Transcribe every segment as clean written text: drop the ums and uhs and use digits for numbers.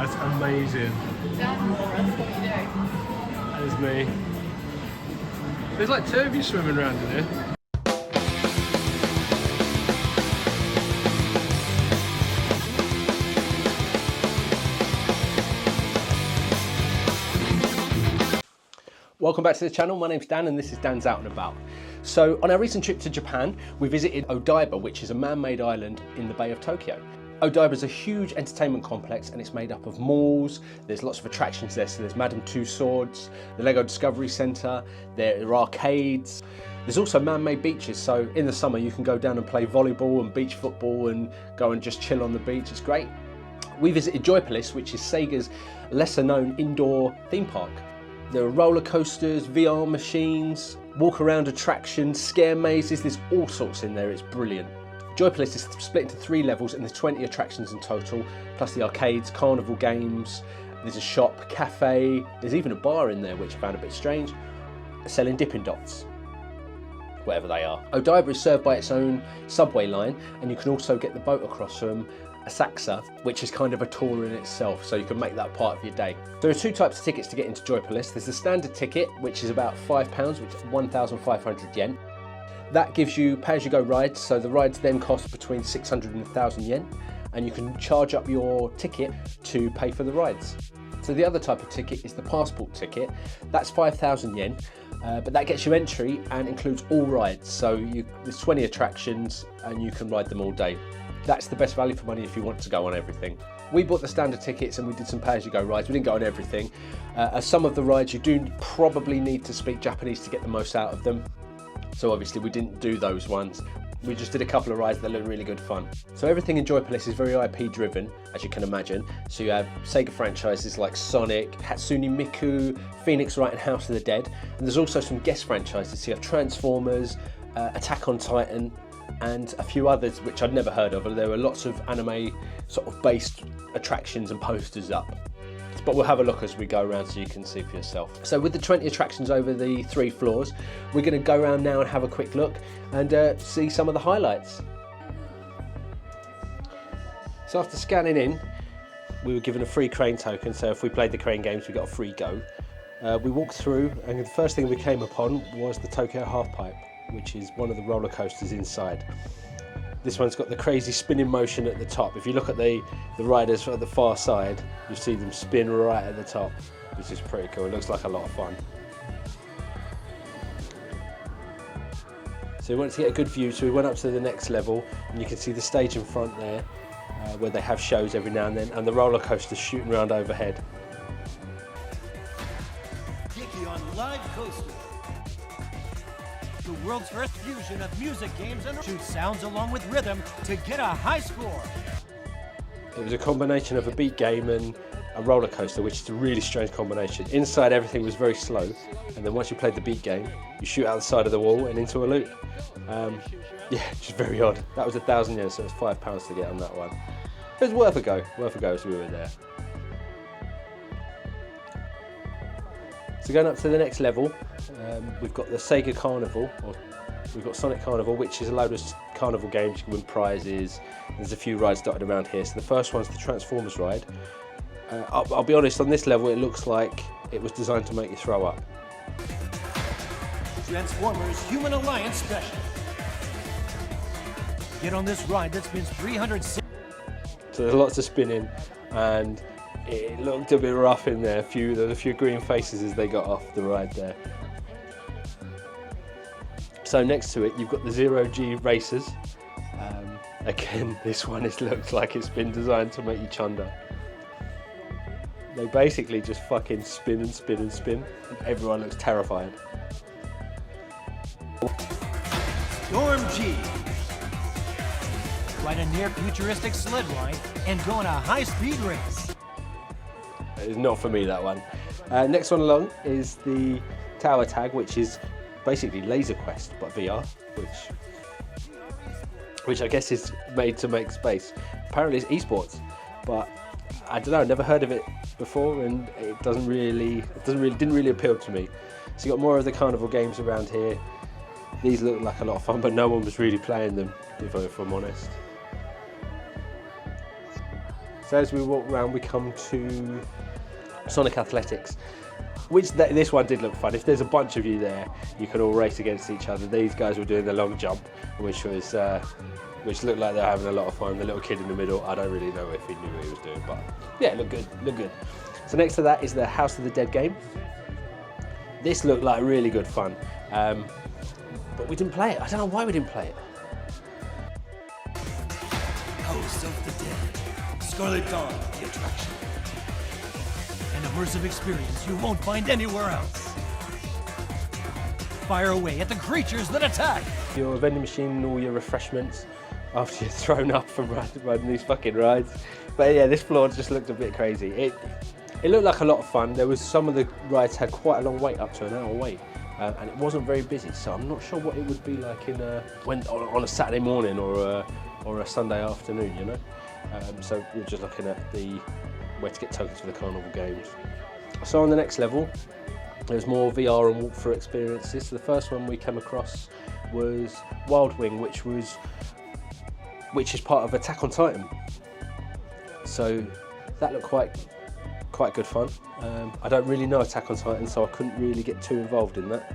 That's amazing. That's what you do. That is me. There's like two of you swimming around in here. Welcome back to the channel. My name's Dan and this is Dan's Out and About. So on our recent trip to Japan, we visited Odaiba, which is a man-made island in the Bay of Tokyo. Odaiba is a huge entertainment complex and it's made up of malls. There's lots of attractions there. So there's Madame Tussauds, the Lego Discovery Centre, there are arcades. There's also man-made beaches. So in the summer you can go down and play volleyball and beach football and go and just chill on the beach. It's great. We visited Joypolis, which is Sega's lesser known indoor theme park. There are roller coasters, VR machines, walk around attractions, scare mazes, there's all sorts in there, it's brilliant. Joypolis is split into 3 levels and there's 20 attractions in total, plus the arcades, carnival games, there's a shop, cafe, there's even a bar in there which I found a bit strange, selling Dippin' Dots, whatever they are. Odaiba is served by its own subway line and you can also get the boat across from Asakusa, which is kind of a tour in itself, so you can make that part of your day. There are 2 types of tickets to get into Joypolis. There's the standard ticket, which is about £5, which is 1,500 yen. That gives you pay-as-you-go rides, so the rides then cost between 600 and 1,000 yen, and you can charge up your ticket to pay for the rides. So the other type of ticket is the passport ticket. That's 5,000 yen, but that gets you entry and includes all rides. So there's 20 attractions and you can ride them all day. That's the best value for money if you want to go on everything. We bought the standard tickets and we did some pay-as-you-go rides. We didn't go on everything. Some of the rides you do probably need to speak Japanese to get the most out of them. So obviously we didn't do those ones. We just did a couple of rides that looked really good fun. So everything in Joypolis is very IP driven, as you can imagine. So you have Sega franchises like Sonic, Hatsune Miku, Phoenix Wright and House of the Dead. And there's also some guest franchises. So you have Transformers, Attack on Titan, and a few others which I'd never heard of. There were lots of anime sort of based attractions and posters up. But we'll have a look as we go around so you can see for yourself. So with the 20 attractions over the 3 floors, we're going to go around now and have a quick look and see some of the highlights. So after scanning in, we were given a free crane token, so if we played the crane games we got a free go. We walked through and the first thing we came upon was the Tokyo Halfpipe, which is one of the roller coasters inside. This one's got the crazy spinning motion at the top. If you look at the riders at the far side, you see them spin right at the top, which is pretty cool. It looks like a lot of fun. So we wanted to get a good view, so we went up to the next level, and you can see the stage in front there, where they have shows every now and then, and the roller coaster shooting around overhead. Dicky on Live Coaster. The world's first fusion of music games and shoot sounds along with rhythm to get a high score. It was a combination of a beat game and a roller coaster, which is a really strange combination. Inside everything was very slow, and then once you played the beat game, you shoot out the side of the wall and into a loop. Yeah, just very odd. That was 1,000 yen, so it was £5 to get on that one. It was worth a go as we were there. So going up to the next level, we've got the Sega Carnival, or we've got Sonic Carnival, which is a load of carnival games. You can win prizes. There's a few rides dotted around here. So the first one's the Transformers ride. I'll be honest, on this level it looks like it was designed to make you throw up. Transformers Human Alliance Special. Get on this ride that spins 360. So there's lots of spinning and it looked a bit rough in there. There was a few green faces as they got off the ride there. So next to it, you've got the Zero-G Racers. Again, this one looks like it's been designed to make you chunder. They basically just fucking spin and spin and spin, and everyone looks terrified. Storm G. Ride a near futuristic sled ride and go on a high-speed race. It's not for me, that one. Next one along is the Tower Tag, which is basically Laser Quest, but VR, which I guess is made to make space. Apparently it's esports, but I don't know, I've never heard of it before, and it didn't really appeal to me. So you got more of the carnival games around here. These look like a lot of fun, but no one was really playing them, if I'm honest. So as we walk around, we come to Sonic Athletics, which this one did look fun. If there's a bunch of you there, you can all race against each other. These guys were doing the long jump, which looked like they're having a lot of fun. The little kid in the middle, I don't really know if he knew what he was doing, but yeah, it looked good. So next to that is the House of the Dead game. This looked like really good fun, but we didn't play it. I don't know why we didn't play it. House of the Dead. Scarlet Dawn, the attraction. An immersive experience you won't find anywhere else. Fire away at the creatures that attack. Your vending machine and all your refreshments after you're thrown up from riding these fucking rides. But yeah, this floor just looked a bit crazy. It looked like a lot of fun. There was some of the rides had quite a long wait, up to an hour wait. And it wasn't very busy, so I'm not sure what it would be like on a Saturday morning or a Sunday afternoon, you know. So we're just looking at where to get tokens for the carnival games. So on the next level, there's more VR and walkthrough experiences. So the first one we came across was Wild Wing, which is part of Attack on Titan. So that looked quite good fun. I don't really know Attack on Titan, so I couldn't really get too involved in that.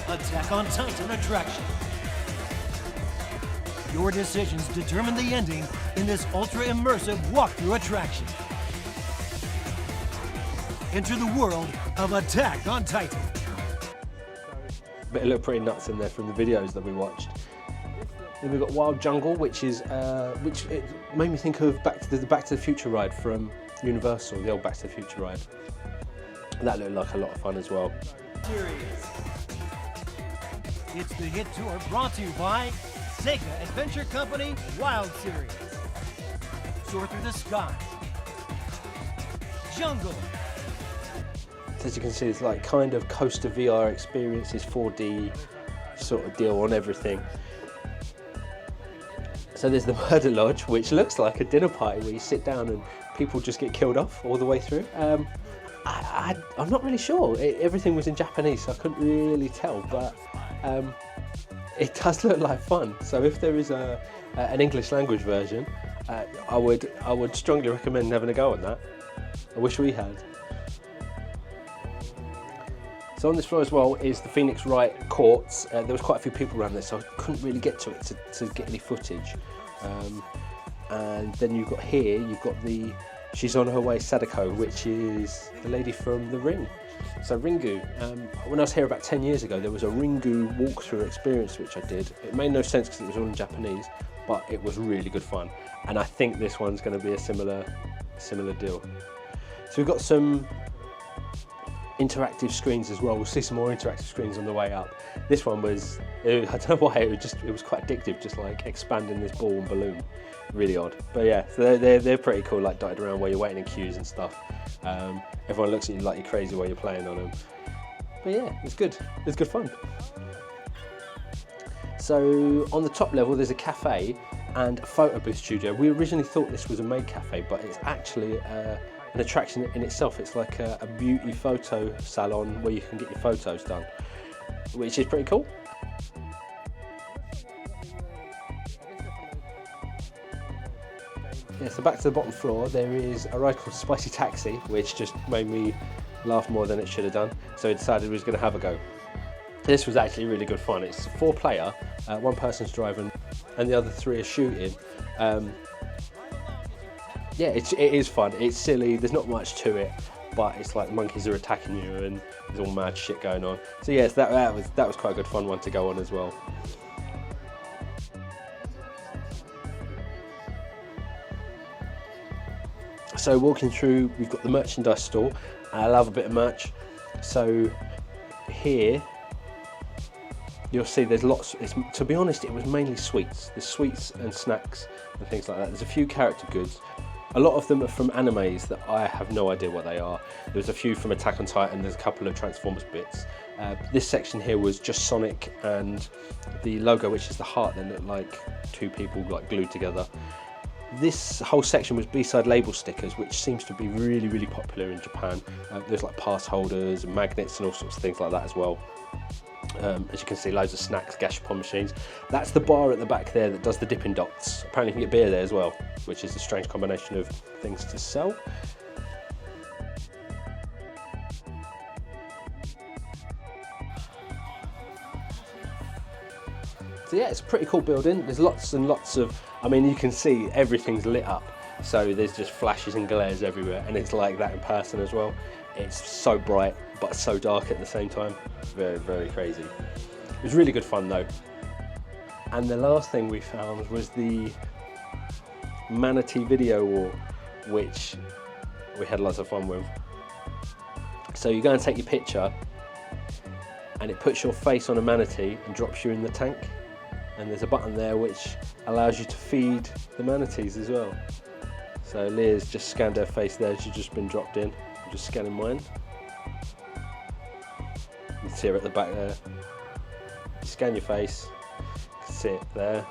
Attack on Titan attraction. Your decisions determine the ending in this ultra-immersive walkthrough attraction. Enter the world of Attack on Titan. But it looked pretty nuts in there from the videos that we watched. Then we've got Wild Jungle, which it made me think of Back to the Future ride from Universal, the old Back to the Future ride. That looked like a lot of fun as well. It's the hit tour brought to you by Sega Adventure Company Wild Series. Soar through the sky. Jungle. As you can see, it's like kind of coaster VR experiences, 4D sort of deal on everything. So there's the Murder Lodge, which looks like a dinner party where you sit down and people just get killed off all the way through. I'm not really sure. Everything was in Japanese, so I couldn't really tell, but it does look like fun. So if there is an English language version, I would strongly recommend having a go on that. I wish we had. So on this floor as well is the Phoenix Wright courts. There was quite a few people around there, so I couldn't really get to it to get any footage. And then you've got She's on Her Way Sadako, which is the lady from The Ring. So Ringu, when I was here about 10 years ago, there was a Ringu walkthrough experience which I did. It made no sense because it was all in Japanese, but it was really good fun. And I think this one's going to be a similar deal. So we've got some interactive screens as well. We'll see some more interactive screens on the way up. This one was, I don't know why, it was quite addictive, just like expanding this ball and balloon. Really odd. But yeah, so they're pretty cool, like dotted around where you're waiting in queues and stuff. Everyone looks at you like you're crazy while you're playing on them. But yeah, it's good. It's good fun. So on the top level there's a cafe and a photo booth studio. We originally thought this was a maid cafe, but it's actually an attraction in itself. It's like a beauty photo salon where you can get your photos done, which is pretty cool. Yeah, so back to the bottom floor, there is a ride called Spicy Taxi, which just made me laugh more than it should have done, so we decided we was going to have a go. This was actually really good fun. It's 4-player, one person's driving and the other 3 are shooting. Yeah, it is fun. It's silly, there's not much to it, but it's like monkeys are attacking you and there's all mad shit going on. So yes, that was quite a good fun one to go on as well. So walking through, we've got the merchandise store. I love a bit of merch. So here, you'll see there's lots, to be honest, it was mainly sweets. There's sweets and snacks and things like that. There's a few character goods. A lot of them are from animes that I have no idea what they are. There's a few from Attack on Titan, there's a couple of Transformers bits. This section here was just Sonic and the logo, which is the heart that looked like 2 people like glued together. This whole section was B-side label stickers, which seems to be really, really popular in Japan. There's like pass holders and magnets and all sorts of things like that as well. As you can see, loads of snacks, gashapon machines. That's the bar at the back there that does the dipping dots. Apparently you can get beer there as well, which is a strange combination of things to sell. So yeah, it's a pretty cool building. There's lots and lots of, I mean, you can see everything's lit up. So there's just flashes and glares everywhere, and it's like that in person as well. It's so bright, but so dark at the same time. Very, very crazy. It was really good fun though. And the last thing we found was the manatee video wall, which we had lots of fun with. So you go and take your picture, and it puts your face on a manatee and drops you in the tank. And there's a button there which allows you to feed the manatees as well. So Leah's just scanned her face there, she's just been dropped in. I'm just scanning mine. You can see her at the back there. You scan your face, you can see it there.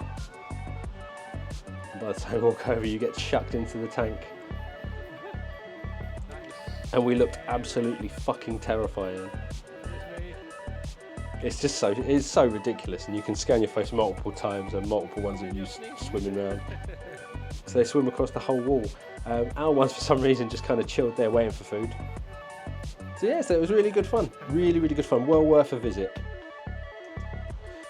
And by the time you walk over, you get chucked into the tank. And we looked absolutely fucking terrifying. It's just it's so ridiculous, and you can scan your face multiple times and multiple ones of you swimming around. So they swim across the whole wall. Our ones for some reason just kind of chilled there waiting for food. So yeah, so it was really good fun. Really, really good fun. Well worth a visit.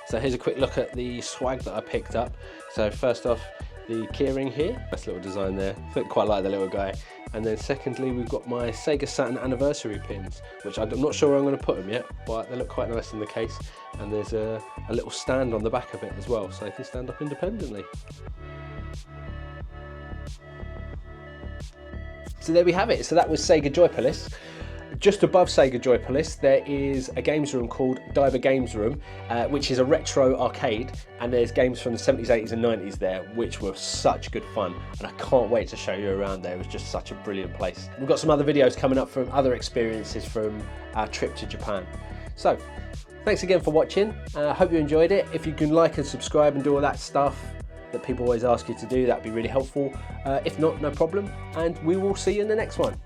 So here's a quick look at the swag that I picked up. So first off, the keyring here. Nice little design there. I quite like the little guy. And then secondly, we've got my Sega Saturn anniversary pins, which I'm not sure where I'm going to put them yet, but they look quite nice in the case. And there's a little stand on the back of it as well, so they can stand up independently. So there we have it. So that was Sega Joypolis. Just above Sega Joypolis, there is a games room called Odaiba Games Room, which is a retro arcade, and there's games from the 70s, 80s and 90s there, which were such good fun, and I can't wait to show you around there. It was just such a brilliant place. We've got some other videos coming up from other experiences from our trip to Japan. So, thanks again for watching. I hope you enjoyed it. If you can like and subscribe and do all that stuff that people always ask you to do, that'd be really helpful. If not, no problem, and we will see you in the next one.